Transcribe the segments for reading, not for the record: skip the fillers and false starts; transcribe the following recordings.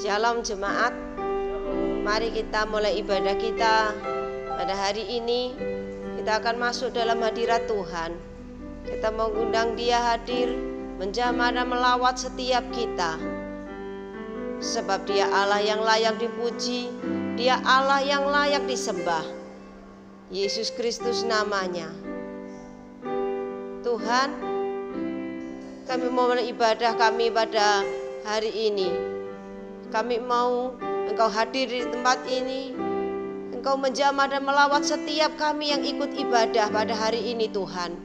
Shalom jemaat. Mari kita mulai ibadah kita pada hari ini. Kita akan masuk dalam hadirat Tuhan. Kita mengundang Dia hadir, menjamah dan melawat setiap kita. Sebab Dia Allah yang layak dipuji, Dia Allah yang layak disembah. Yesus Kristus namanya. Tuhan, kami mau mulai ibadah kami pada hari ini. Kami mau Engkau hadir di tempat ini. Engkau menjamah dan melawat setiap kami yang ikut ibadah pada hari ini Tuhan.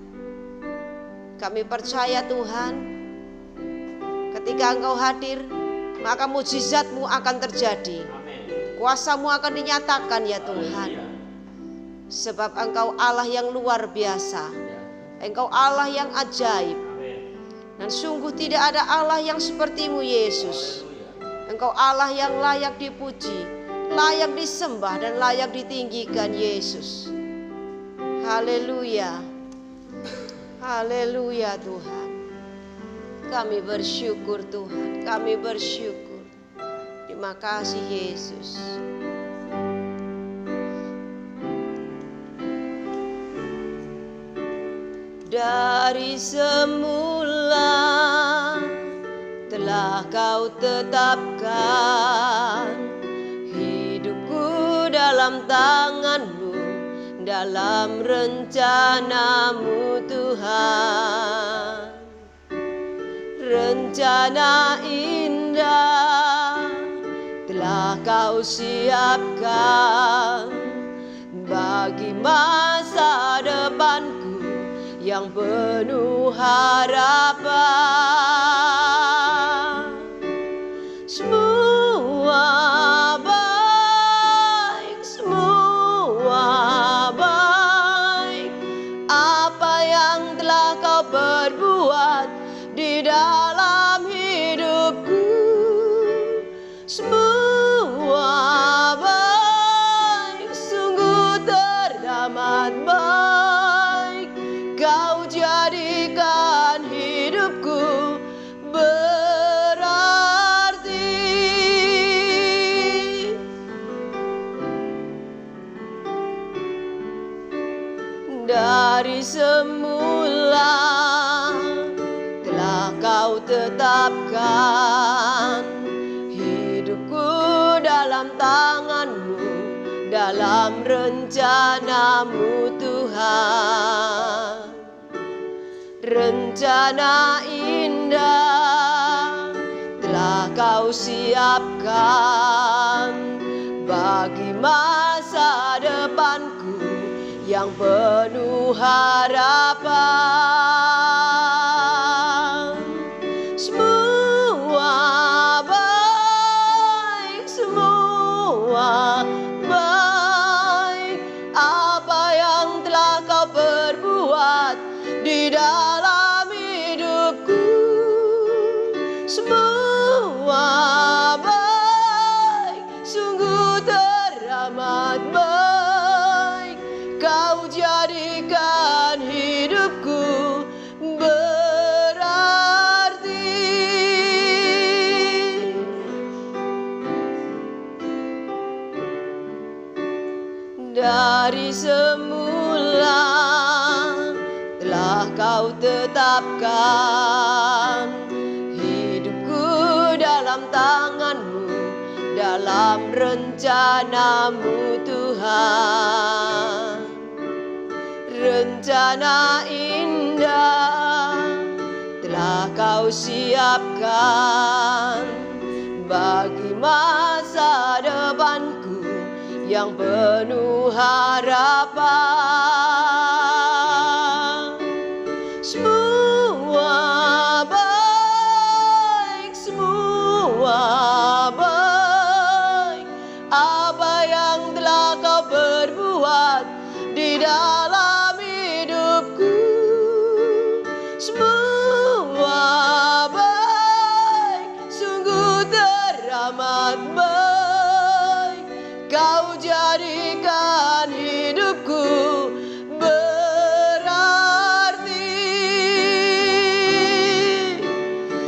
Kami percaya Tuhan, ketika Engkau hadir, maka mujizat-Mu akan terjadi. Kuasa-Mu akan dinyatakan ya Tuhan. Sebab Engkau Allah yang luar biasa. Engkau Allah yang ajaib. Dan sungguh tidak ada Allah yang seperti-Mu Yesus. Engkau Allah yang layak dipuji, layak disembah dan layak ditinggikan Yesus. Haleluya. Haleluya Tuhan. Kami bersyukur Tuhan, kami bersyukur. Terima kasih Yesus. Dari semula telah Kau tetapkan hidupku dalam tangan-Mu, dalam rencana-Mu Tuhan. Rencana indah telah Kau siapkan bagi masa depanku yang penuh harapan. Semua baik, semua baik. Apa yang telah Kau perbuat di dalam hidupku, semua baik, sungguh teramat baik. Kau jadikan hidupku berarti. Dari semula telah Kau tetapkan hidupku dalam tangan-Mu, dalam rencana-Mu Tuhan. Rencana indah telah Kau siapkan bagi masa depanku yang penuh harapan. Semua baik, semua baik. Apa yang telah Kau perbuat di dalam hidupku, semua baik, sungguh teramat baik. Kau jadikan hidupku berarti. Dari semula telah Kau tetapkan hidupku dalam tangan-Mu, dalam rencana-Mu Tuhan. Rencana indah telah Kau siapkan bagi masa depanku yang penuh harapan. Semua baik, semua baik. Apa yang telah Kau perbuat di dalam hidupku, semua baik, sungguh teramat baik. Kau jadikan hidupku berarti.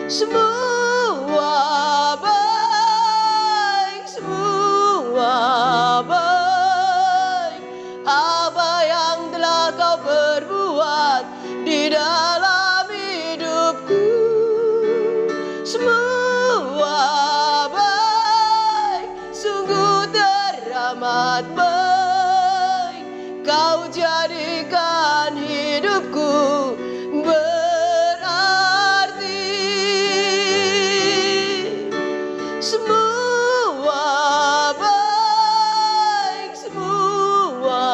Semua baik, teramat baik. Kau jadikan hidupku berarti. Semua baik, semua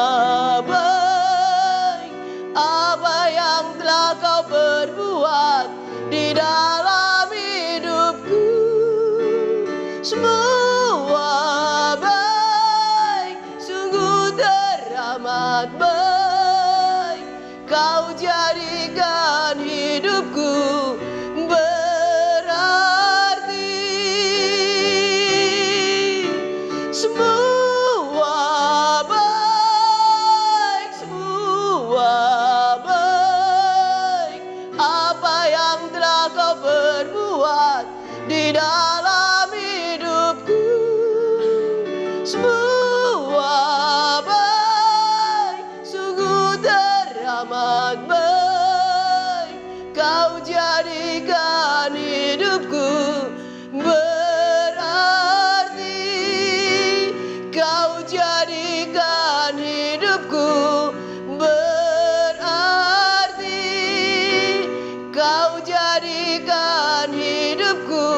baik. Apa yang telah kau perbuat di dalam hidupku. Semua baik, sungguh teramat baik. Kau jadikan hidupku berarti. Semua baik, semua baik. Apa yang telah kau perbuat di dalam hidupku. Semua baik, sungguh teramat baik. Kau jadikan hidupku berarti. Kau jadikan hidupku berarti. Kau jadikan hidupku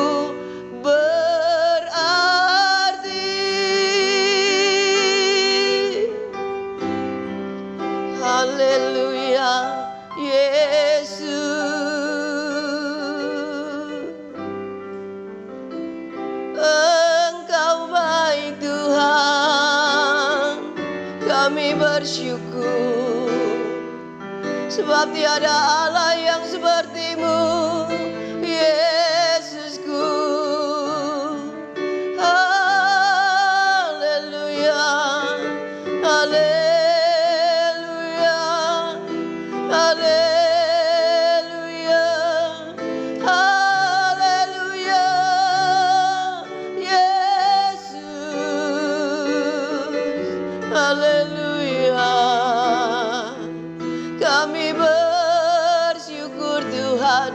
berarti. Haleluya, Yesus. Engkau baik Tuhan, kami bersyukur. Sebab tiada Allah yang seperti-Mu, Yesusku. Haleluya, haleluya, haleluya, haleluya, Yesus. Haleluya. Kami bersyukur Tuhan,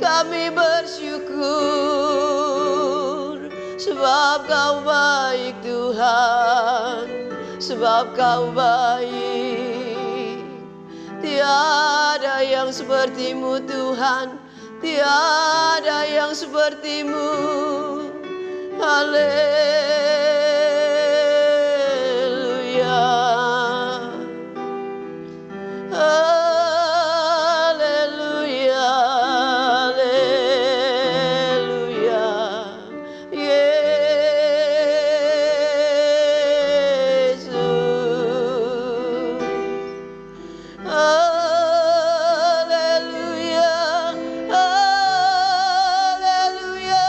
kami bersyukur. Sebab Kau baik Tuhan, sebab Kau baik. Tiada yang seperti-Mu Tuhan, tiada yang seperti-Mu. Haleluya. Haleluya, haleluya, Yesus. Haleluya, haleluya,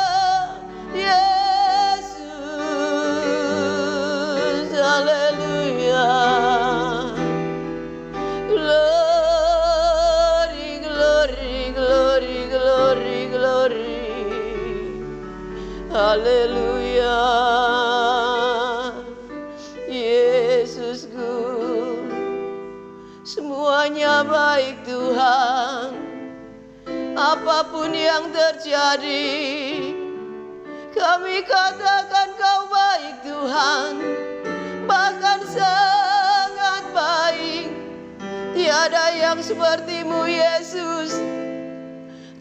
Yesus. Haleluya. Glory, glory, glory, glory, glory. Haleluya. Yesusku, semuanya baik Tuhan. Apapun yang terjadi, kami katakan Kau baik Tuhan. Bahkan sangat baik. Tiada yang seperti-Mu Yesus,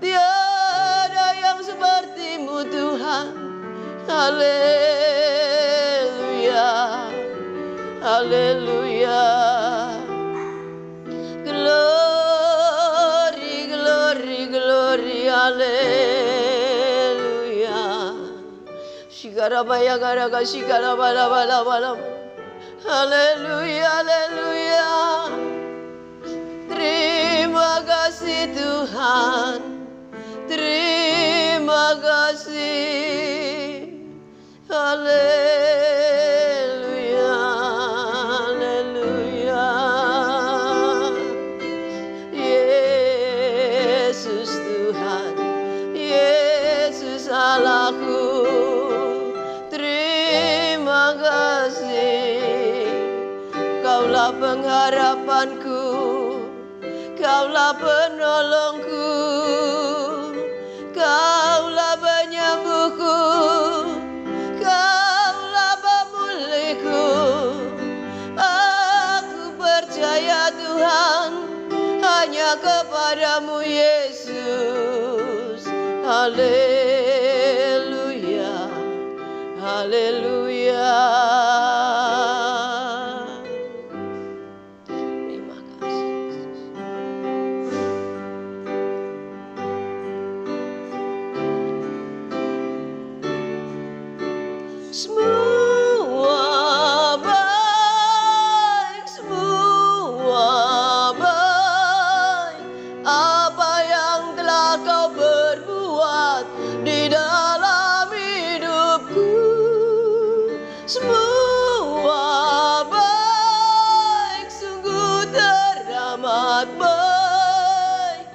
tiada yang seperti-Mu Tuhan. Haleluya, haleluya. Glory, glory, glory, haleluya. Shikarabaya garaga shikarabala bala bala. Haleluya, haleluya. Terima kasih Tuhan, terima kasih. Haleluya, haleluya. Yesus Tuhan, Yesus Allahku, terima kasih. Kaulah pengharapanku, Kaulah penolongku, Kaulah penyembuhku, Kaulah pemulihku. haleluya, haleluya. Terima kasih Yesus. Semua baik, semua baik, apa yang telah kau berbuat di dalam hidupku. Semua baik, sungguh teramat baik,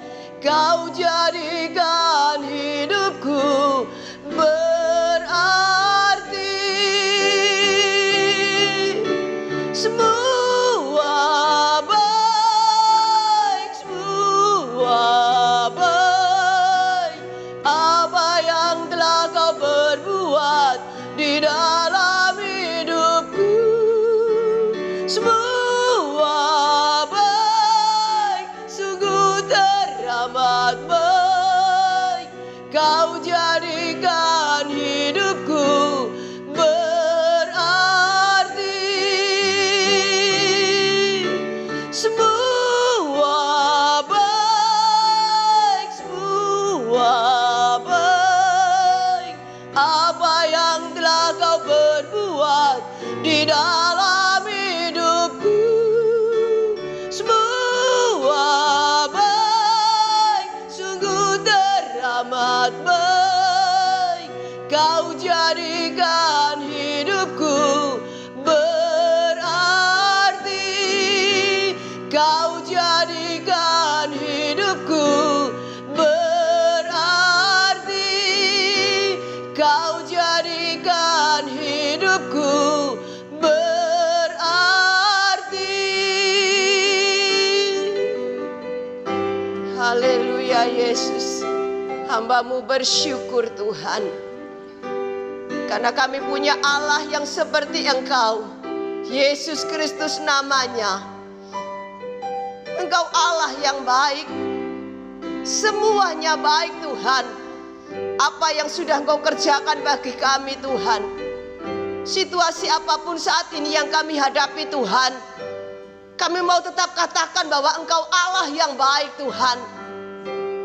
kau jadikan hidupku berarti. Semua baik, semua baik, apa yang telah kau berbuat di dalam hidupku. Semua baik, sungguh teramat baik, kau jadikan hidupku berarti. Semua baik, semua baik, apa yang telah kau berbuat di dalam hidupku. Semua baik, sungguh teramat baik, kau jadikan hidupku berarti. Kau jadikan hidupku berarti. Kau jadikan hidupku berarti. Haleluya Yesus. Hamba-Mu bersyukur Tuhan, karena kami punya Allah yang seperti Engkau. Yesus Kristus namanya. Engkau Allah yang baik. Semuanya baik Tuhan. Apa yang sudah Engkau kerjakan bagi kami Tuhan. Situasi apapun saat ini yang kami hadapi Tuhan, kami mau tetap katakan bahwa Engkau Allah yang baik Tuhan.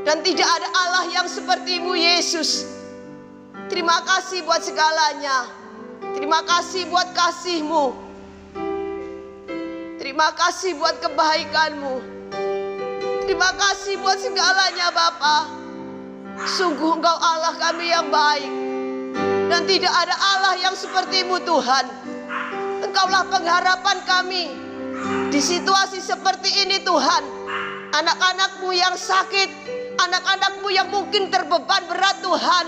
Dan tidak ada Allah yang seperti-Mu Yesus. Terima kasih buat segalanya. Terima kasih buat kasih-Mu. Terima kasih buat kebaikan-Mu. Terima kasih buat segalanya Bapa. Sungguh Engkau Allah kami yang baik. Dan tidak ada Allah yang seperti-Mu Tuhan. Engkaulah pengharapan kami. Di situasi seperti ini Tuhan, anak-anak-Mu yang sakit, anak-anak-Mu yang mungkin terbeban berat Tuhan,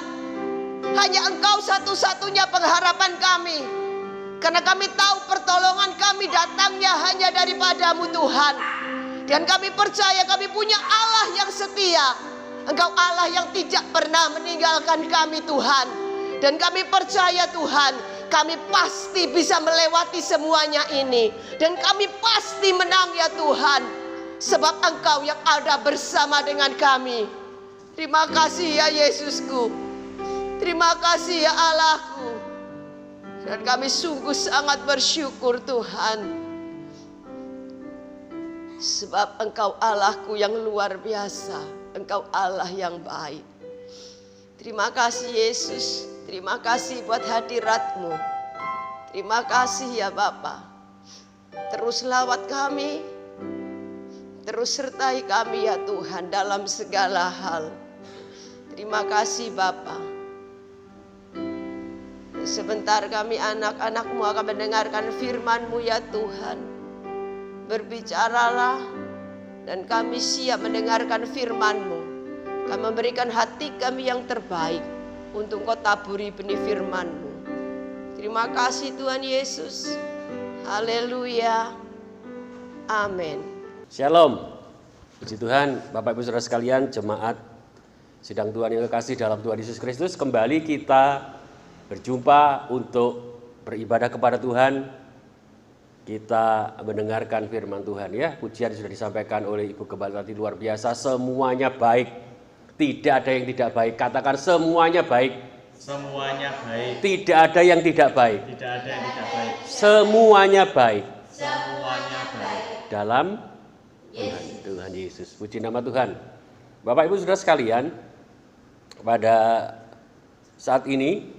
hanya Engkau satu-satunya pengharapan kami. Karena kami tahu pertolongan kami datangnya hanya daripada-Mu Tuhan. Dan kami percaya kami punya Allah yang setia. Engkau Allah yang tidak pernah meninggalkan kami Tuhan. Dan kami percaya Tuhan, kami pasti bisa melewati semuanya ini. Dan kami pasti menang ya Tuhan. Sebab Engkau yang ada bersama dengan kami. Terima kasih ya Yesusku. Terima kasih ya Allahku. Dan kami sungguh sangat bersyukur Tuhan. Sebab Engkau Allahku yang luar biasa. Engkau Allah yang baik. Terima kasih Yesus. Terima kasih buat hadirat-Mu. Terima kasih ya Bapa. Terus lawat kami. Terus sertai kami ya Tuhan dalam segala hal. Terima kasih Bapa. Sebentar kami anak-anak-Mu akan mendengarkan firman-Mu ya Tuhan. Berbicaralah dan kami siap mendengarkan firman-Mu. Kami memberikan hati kami yang terbaik untuk Kau taburi benih firman-Mu. Terima kasih Tuhan Yesus. Haleluya. Amin. Shalom. Puji Tuhan, Bapak Ibu Saudara sekalian, jemaat sidang Tuhan yang kekasih dalam Tuhan Yesus Kristus, kembali kita berjumpa untuk beribadah kepada Tuhan. Kita mendengarkan firman Tuhan ya. Pujian sudah disampaikan oleh Ibu Gembala tadi luar biasa, semuanya baik. Tidak ada yang tidak baik. Katakan semuanya baik. Semuanya baik. Tidak ada yang tidak baik. Tidak ada yang tidak baik. Semuanya baik. Semuanya baik. Dalam Tuhan Yesus. Puji nama Tuhan. Bapak Ibu Saudara sekalian, pada saat ini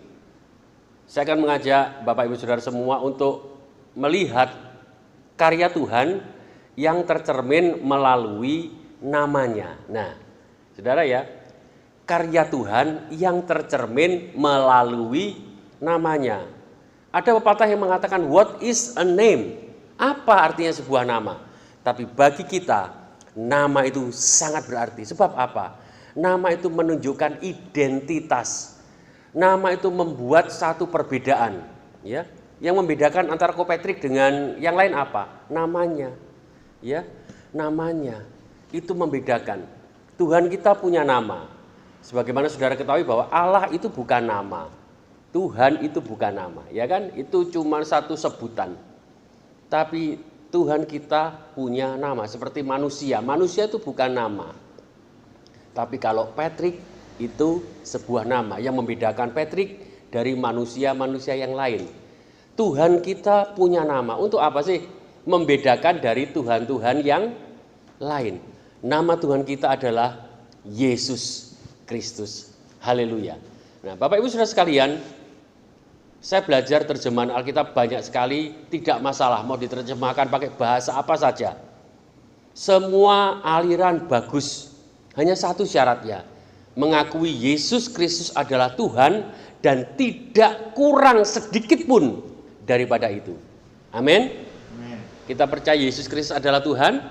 saya akan mengajak Bapak Ibu Saudara semua untuk melihat karya Tuhan yang tercermin melalui namanya. Nah, Saudara ya, karya Tuhan yang tercermin melalui namanya. Ada pepatah yang mengatakan what is a name? Apa artinya sebuah nama? Tapi bagi kita, nama itu sangat berarti. Sebab apa? Nama itu menunjukkan identitas. Nama itu membuat satu perbedaan, ya. Yang membedakan antara Kopetrik dengan yang lain apa? Namanya. Ya, namanya itu membedakan. Tuhan kita punya nama. Sebagaimana saudara ketahui bahwa Allah itu bukan nama. Tuhan itu bukan nama, ya kan? Itu cuma satu sebutan. Tapi Tuhan kita punya nama seperti manusia. Manusia itu bukan nama. Tapi kalau Patrick itu sebuah nama yang membedakan Patrick dari manusia-manusia yang lain. Tuhan kita punya nama. Untuk apa sih? Membedakan dari Tuhan-Tuhan yang lain. Nama Tuhan kita adalah Yesus Kristus. Haleluya. Nah, Bapak Ibu Saudara sekalian, saya belajar terjemahan Alkitab banyak sekali, tidak masalah mau diterjemahkan pakai bahasa apa saja. Semua aliran bagus. Hanya satu syaratnya, mengakui Yesus Kristus adalah Tuhan dan tidak kurang sedikit pun daripada itu. Amin. Kita percaya Yesus Kristus adalah Tuhan.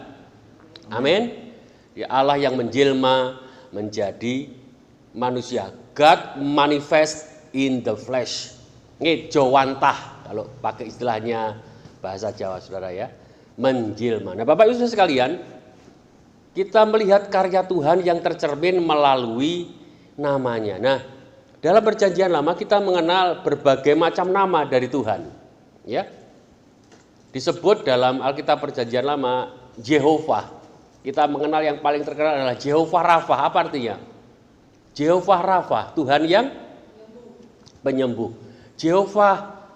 Amin. Ya, Allah yang menjelma menjadi manusia. God manifest in the flesh. Ini jawantah kalau pakai istilahnya bahasa Jawa saudara ya. Menjelma. Nah Bapak Ibu sekalian, kita melihat karya Tuhan yang tercermin melalui namanya. Nah, dalam perjanjian lama kita mengenal berbagai macam nama dari Tuhan. Ya. Disebut dalam Alkitab perjanjian lama Jehovah. Kita mengenal yang paling terkenal adalah Jehovah Rafa. Apa artinya? Jehovah Rafa, Tuhan yang penyembuh. Jehovah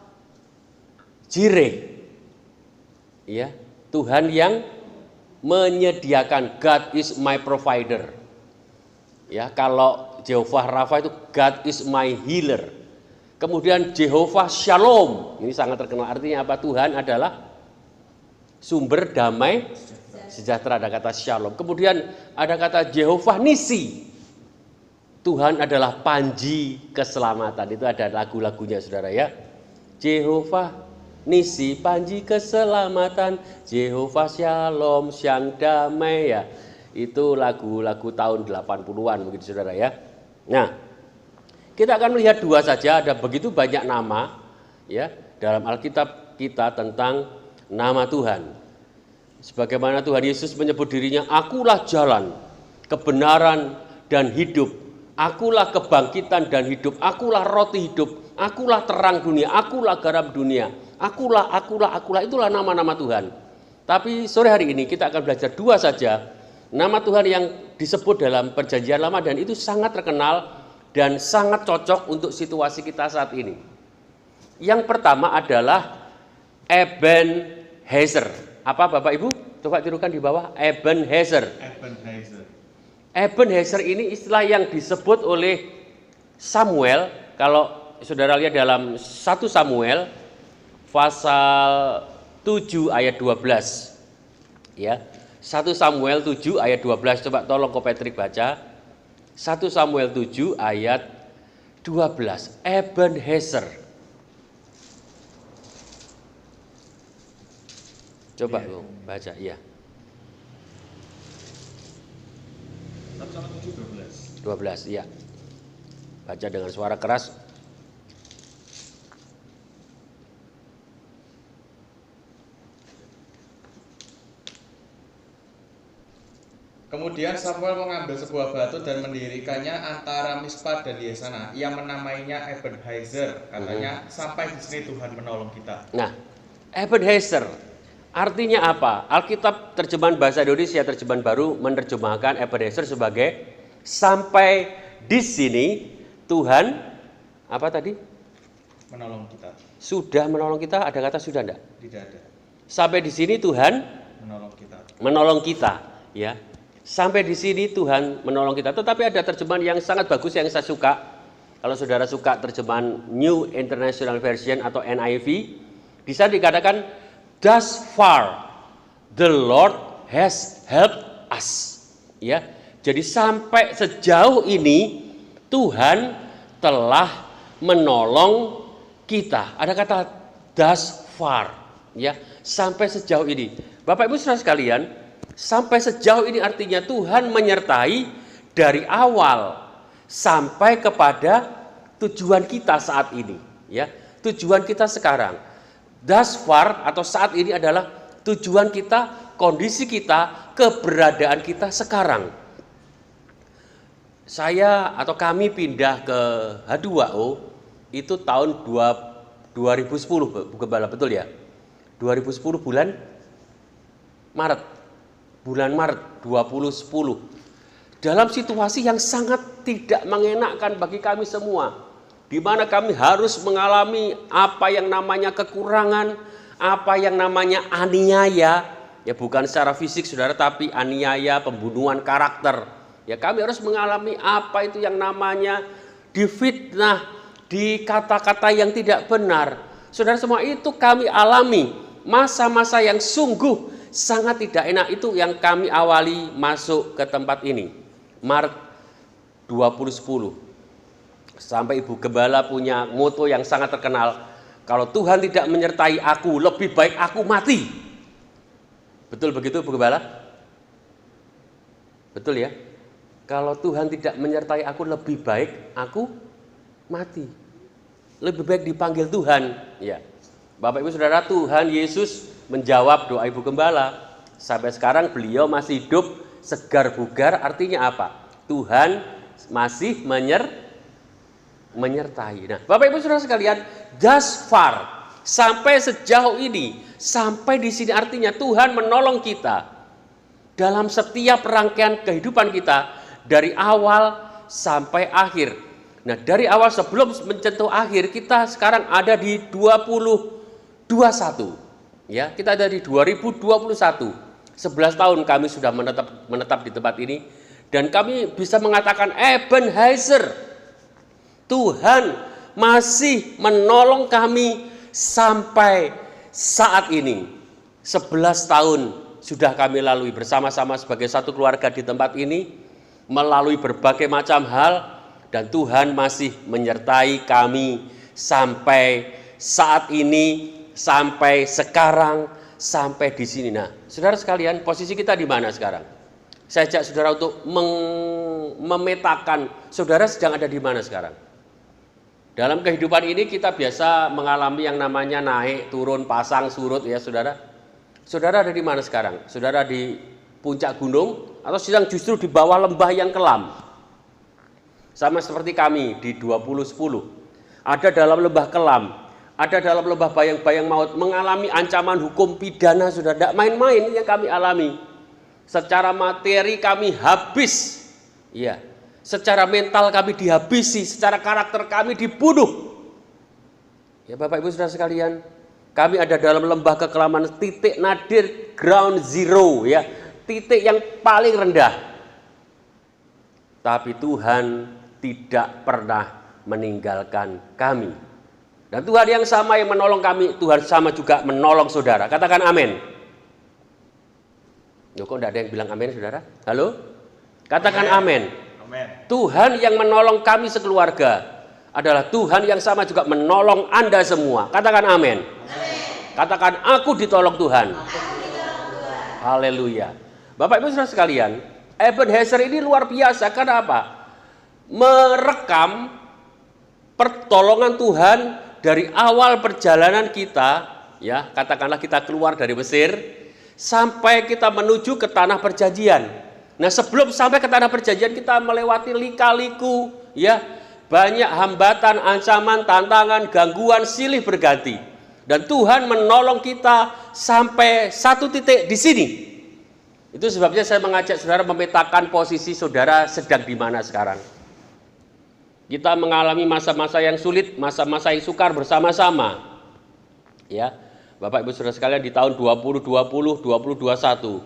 Jireh. Ya, Tuhan yang menyediakan. God is my provider. Ya, kalau Jehovah Rafa itu God is my healer. Kemudian Jehovah Shalom. Ini sangat terkenal. Artinya apa? Tuhan adalah sumber damai sejahtera, ada kata Shalom. Kemudian ada kata Jehovah Nisi. Tuhan adalah panji keselamatan. Itu ada lagu-lagunya saudara ya. Jehovah Nisi, panji keselamatan. Jehovah Shalom, siang damai ya. Itu lagu-lagu tahun 80-an mungkin saudara ya. Nah, kita akan melihat dua saja. Ada begitu banyak nama ya dalam Alkitab kita tentang nama Tuhan. Sebagaimana Tuhan Yesus menyebut dirinya, akulah jalan, kebenaran dan hidup. Akulah kebangkitan dan hidup, akulah roti hidup, akulah terang dunia, akulah garam dunia, akulah, itulah nama-nama Tuhan. Tapi sore hari ini kita akan belajar dua saja, nama Tuhan yang disebut dalam perjanjian lama dan itu sangat terkenal dan sangat cocok untuk situasi kita saat ini. Yang pertama adalah Ebenezer. Apa Bapak Ibu? Coba tirukan di bawah, Ebenezer. Ebenezer ini istilah yang disebut oleh Samuel. Kalau saudara lihat dalam 1 Samuel pasal 7 ayat 12. Ya. 1 Samuel 7 ayat 12. Coba tolong Ko Patrick baca. 1 Samuel 7 ayat 12. Ebenezer. Coba baca, iya. 12, iya. Baca dengan suara keras. Kemudian Samuel mengambil sebuah batu dan mendirikannya antara Mispa dan Yesana. Ia menamainya Ebenezer. Katanya, sampai di sini Tuhan menolong kita. Nah, Ebenezer artinya apa? Alkitab terjemahan bahasa Indonesia terjemahan baru menerjemahkan Ebenezer sebagai Sampai di sini Tuhan apa tadi? Menolong kita. Sudah menolong kita, ada kata sudah enggak? Tidak ada. Sampai di sini Tuhan menolong kita, ya. Sampai di sini Tuhan menolong kita. Tetapi ada terjemahan yang sangat bagus yang saya suka. Kalau saudara suka terjemahan New International Version atau NIV, di sana dikatakan thus far the Lord has helped us. Ya. Jadi sampai sejauh ini Tuhan telah menolong kita. Ada kata thus far, ya, sampai sejauh ini. Bapak Ibu Saudara sekalian, sampai sejauh ini artinya Tuhan menyertai dari awal sampai kepada tujuan kita saat ini, ya. Tujuan kita sekarang. Thus far atau saat ini adalah tujuan kita, kondisi kita, keberadaan kita sekarang. Saya atau kami pindah ke H2O itu tahun 2010, Gembala, betul ya? 2010 bulan Maret 2010. Dalam situasi yang sangat tidak mengenakkan bagi kami semua, di mana kami harus mengalami apa yang namanya kekurangan, apa yang namanya aniaya, ya bukan secara fisik saudara, tapi aniaya, pembunuhan karakter. Ya kami harus mengalami apa itu yang namanya difitnah, di kata-kata yang tidak benar. Saudara, semua itu kami alami. Masa-masa yang sungguh sangat tidak enak itu yang kami awali masuk ke tempat ini. Maret 2010. Sampai Ibu Gembala punya moto yang sangat terkenal. Kalau Tuhan tidak menyertai aku, lebih baik aku mati. Betul begitu Ibu Gembala? Betul ya? Kalau Tuhan tidak menyertai aku, lebih baik aku mati. Lebih baik dipanggil Tuhan, ya. Bapak Ibu Saudara, Tuhan Yesus menjawab doa Ibu Gembala. Sampai sekarang beliau masih hidup, segar bugar, artinya apa? Tuhan masih menyertai. Nah, Bapak Ibu Saudara sekalian, thus far, sampai sejauh ini, sampai di sini artinya Tuhan menolong kita dalam setiap rangkaian kehidupan kita dari awal sampai akhir. Nah, dari awal sebelum menyentuh akhir, kita sekarang ada di 2021. Ya, kita ada di 2021. 11 tahun kami sudah menetap di tempat ini, dan kami bisa mengatakan Ebenezer, Tuhan masih menolong kami sampai saat ini. 11 tahun sudah kami lalui bersama-sama sebagai satu keluarga di tempat ini, melalui berbagai macam hal, dan Tuhan masih menyertai kami sampai saat ini, sampai sekarang, sampai di sini. Nah, saudara sekalian, posisi kita di mana sekarang? Saya ajak saudara untuk memetakan saudara sedang ada di mana sekarang. Dalam kehidupan ini kita biasa mengalami yang namanya naik, turun, pasang, surut, ya saudara. Saudara ada di mana sekarang? Saudara di puncak gunung atau sedang justru di bawah lembah yang kelam? Sama seperti kami di 2010. Ada dalam lembah kelam, ada dalam lembah bayang-bayang maut, mengalami ancaman hukum pidana. Sudah tidak main-main yang kami alami. Secara materi kami habis, ya. Secara mental kami dihabisi, secara karakter kami dibunuh. Ya Bapak Ibu Saudara sekalian, kami ada dalam lembah kekelaman, titik nadir, ground zero, ya, titik yang paling rendah. Tapi Tuhan tidak pernah meninggalkan kami. Dan Tuhan yang sama yang menolong kami, Tuhan sama juga menolong saudara. Katakan amin. Loh, kok tidak ada yang bilang amin saudara? Halo? Katakan amin. Amin. Tuhan yang menolong kami sekeluarga adalah Tuhan yang sama juga menolong Anda semua. Katakan amin. Amin. Katakan aku ditolong Tuhan. Haleluya. Bapak Ibu Saudara sekalian, Ebenezer ini luar biasa. Karena apa? Merekam pertolongan Tuhan dari awal perjalanan kita, ya, katakanlah kita keluar dari Mesir sampai kita menuju ke tanah perjanjian. Nah, sebelum sampai ke tanah perjanjian kita melewati lika-liku, ya, banyak hambatan, ancaman, tantangan, gangguan, silih berganti. Dan Tuhan menolong kita sampai satu titik di sini. Itu sebabnya saya mengajak saudara memetakan posisi saudara sedang di mana sekarang. Kita mengalami masa-masa yang sulit, masa-masa yang sukar bersama-sama. Ya, Bapak Ibu Saudara sekalian, di tahun 2020, 2021.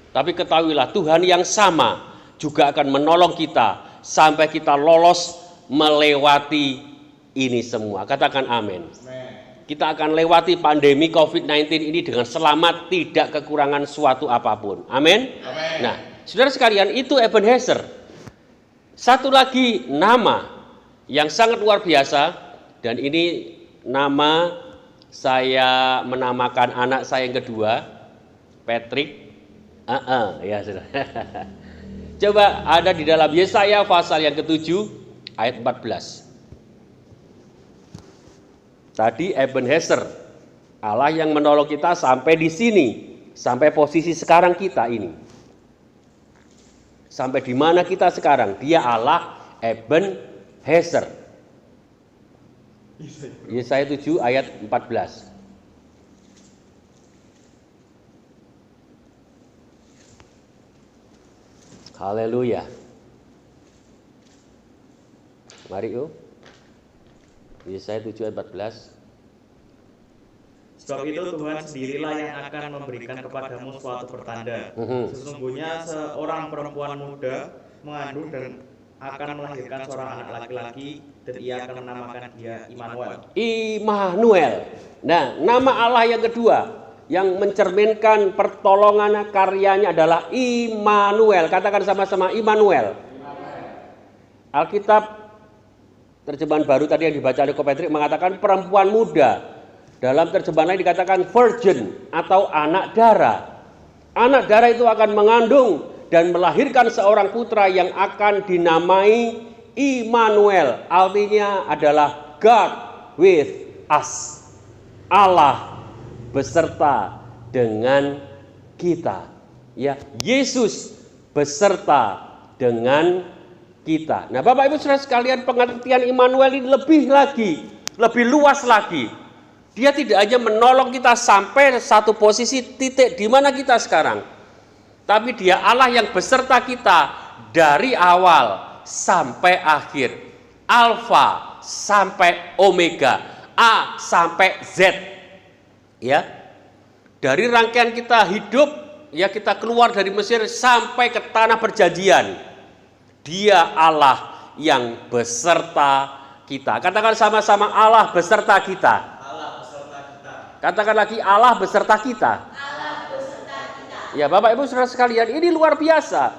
Tapi ketahuilah Tuhan yang sama juga akan menolong kita sampai kita lolos melewati ini semua. Katakan amin. Kita akan lewati pandemi COVID-19 ini dengan selamat, tidak kekurangan suatu apapun. Amin. Nah, saudara sekalian, itu Ebenezer. Satu lagi nama yang sangat luar biasa, dan ini nama saya menamakan anak saya yang kedua, Patrick. Ya saudara. Coba ada di dalam Yesaya pasal yang ke-7 ayat 14. Tadi Ebenezer, Allah yang menolong kita sampai di sini, sampai posisi sekarang kita ini. Sampai di mana kita sekarang? Dia Allah Ebenezer. Yesaya 7 ayat 14. Haleluya. Mari yuk. Yesaya 7 ayat 14. Sebab itu Tuhan sendirilah yang akan memberikan kepadamu suatu pertanda. Sesungguhnya seorang perempuan muda mengandung dan akan melahirkan seorang anak laki-laki, dan ia akan menamakan dia Immanuel. Immanuel. Nah, nama Allah yang kedua yang mencerminkan pertolongan karyanya adalah Immanuel. Katakan sama-sama, Immanuel. Alkitab terjemahan baru tadi yang dibaca oleh Ko Patrick mengatakan perempuan muda. Dalam terjemahan lain dikatakan virgin atau anak dara. Anak dara itu akan mengandung dan melahirkan seorang putra yang akan dinamai Immanuel. Artinya adalah God with us. Allah beserta dengan kita. Ya, Yesus beserta dengan kita. Nah, Bapak Ibu Saudara sekalian, pengertian Immanuel ini lebih luas lagi. Dia tidak hanya menolong kita sampai satu posisi titik di mana kita sekarang, tapi dia Allah yang beserta kita dari awal sampai akhir, Alfa sampai Omega, A sampai Z. Ya, dari rangkaian kita hidup, ya kita keluar dari Mesir sampai ke tanah perjanjian. Dia Allah yang beserta kita. Katakan sama-sama, Allah beserta kita. Allah beserta kita. Katakan lagi, Allah beserta kita. Allah beserta kita. Ya Bapak Ibu Saudara sekalian, ini luar biasa.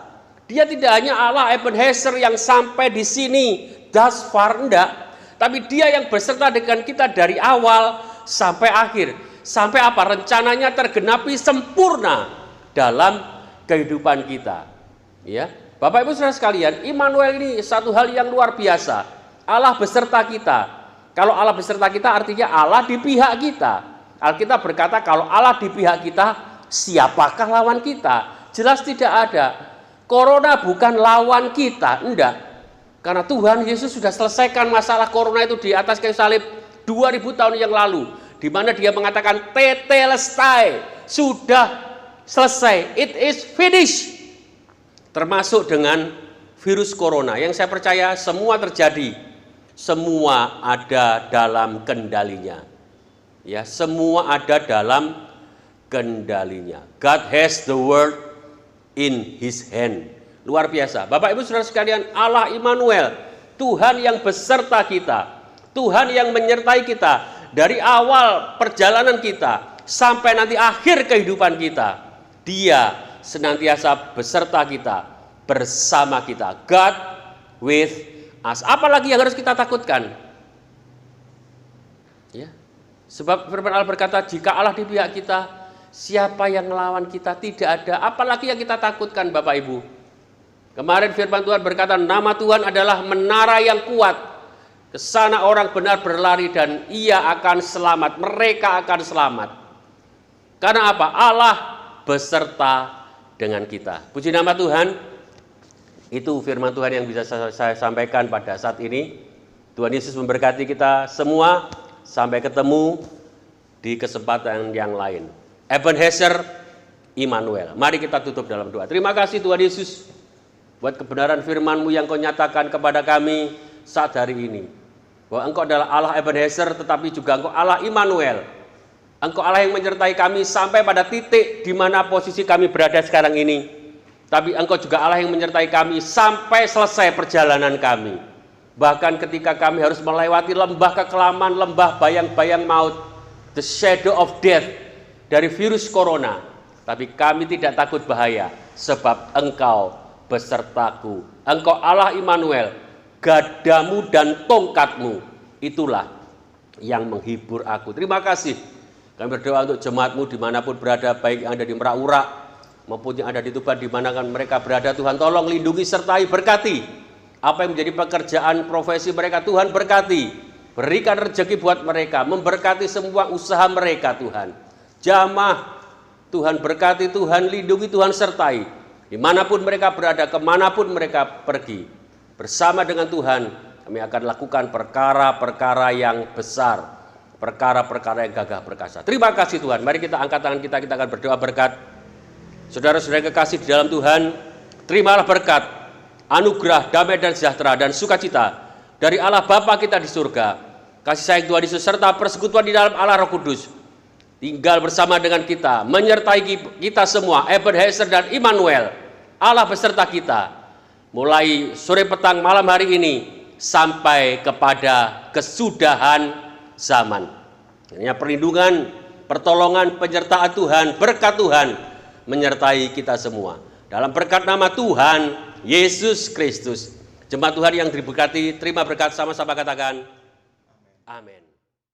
Dia tidak hanya Allah Ebenezer yang sampai di sini thus far, enggak, tapi dia yang beserta dengan kita dari awal sampai akhir. Sampai apa? Rencananya tergenapi sempurna dalam kehidupan kita. Ya, Bapak Ibu Saudara sekalian, Immanuel ini satu hal yang luar biasa. Allah beserta kita. Kalau Allah beserta kita artinya Allah di pihak kita. Alkitab berkata kalau Allah di pihak kita, siapakah lawan kita? Jelas tidak ada. Corona bukan lawan kita, enggak. Karena Tuhan Yesus sudah selesaikan masalah corona itu di atas kayu salib 2000 tahun yang lalu, di mana dia mengatakan tetelestai, sudah selesai, it is finished. Termasuk dengan virus corona yang saya percaya semua terjadi, semua ada dalam kendalinya. Ya, semua ada dalam kendalinya. God has the world in his hand. Luar biasa. Bapak Ibu Saudara sekalian, Allah Immanuel, Tuhan yang beserta kita, Tuhan yang menyertai kita dari awal perjalanan kita sampai nanti akhir kehidupan kita. Dia senantiasa beserta kita, bersama kita. God with us. Apalagi yang harus kita takutkan? Ya. Sebab firman Allah berkata, jika Allah di pihak kita, siapa yang melawan kita? Tidak ada. Apalagi yang kita takutkan, Bapak Ibu? Kemarin firman Tuhan berkata, nama Tuhan adalah menara yang kuat. Kesana orang benar berlari dan ia akan selamat. Mereka akan selamat. Karena apa? Allah beserta dengan kita. Puji nama Tuhan. Itu firman Tuhan yang bisa saya sampaikan pada saat ini. Tuhan Yesus memberkati kita semua. Sampai ketemu di kesempatan yang lain. Ebenezer, Immanuel. Mari kita tutup dalam doa. Terima kasih Tuhan Yesus buat kebenaran firman-Mu yang Kau nyatakan kepada kami saat hari ini. Bahwa Engkau adalah Allah Ebenezer, tetapi juga Engkau Allah Immanuel. Engkau Allah yang menyertai kami sampai pada titik di mana posisi kami berada sekarang ini. Tapi Engkau juga Allah yang menyertai kami sampai selesai perjalanan kami. Bahkan ketika kami harus melewati lembah kekelaman, lembah bayang-bayang maut, the shadow of death dari virus corona. Tapi kami tidak takut bahaya, sebab Engkau besertaku. Engkau Allah Immanuel, gadamu dan tongkatmu, itulah yang menghibur aku. Terima kasih. Kami berdoa untuk jemaat-Mu dimanapun berada, baik yang ada di Merak-Urak maupun yang ada di Tuban, dimanapun mereka berada. Tuhan tolong lindungi sertai berkati apa yang menjadi pekerjaan profesi mereka. Tuhan berkati, berikan rezeki buat mereka, memberkati semua usaha mereka. Tuhan jamah, Tuhan berkati, Tuhan lindungi, Tuhan sertai dimanapun mereka berada, kemanapun mereka pergi. Bersama dengan Tuhan kami akan lakukan perkara-perkara yang besar, perkara-perkara yang gagah perkasa. Terima kasih Tuhan. Mari kita angkat tangan kita akan berdoa berkat. Saudara-saudara kekasih di dalam Tuhan, terimalah berkat, anugerah, damai dan sejahtera dan sukacita dari Allah Bapa kita di surga, kasih sayang Tuhan Yesus serta persekutuan di dalam Allah Roh Kudus tinggal bersama dengan kita, menyertai kita semua, Ebenezer dan Immanuel, Allah beserta kita, mulai sore, petang, malam hari ini sampai kepada kesudahan zaman. Hanya perlindungan, pertolongan, penyertaan Tuhan, berkat Tuhan menyertai kita semua. Dalam berkat nama Tuhan Yesus Kristus. Jemaat Tuhan yang diberkati, terima berkat, sama-sama katakan amin.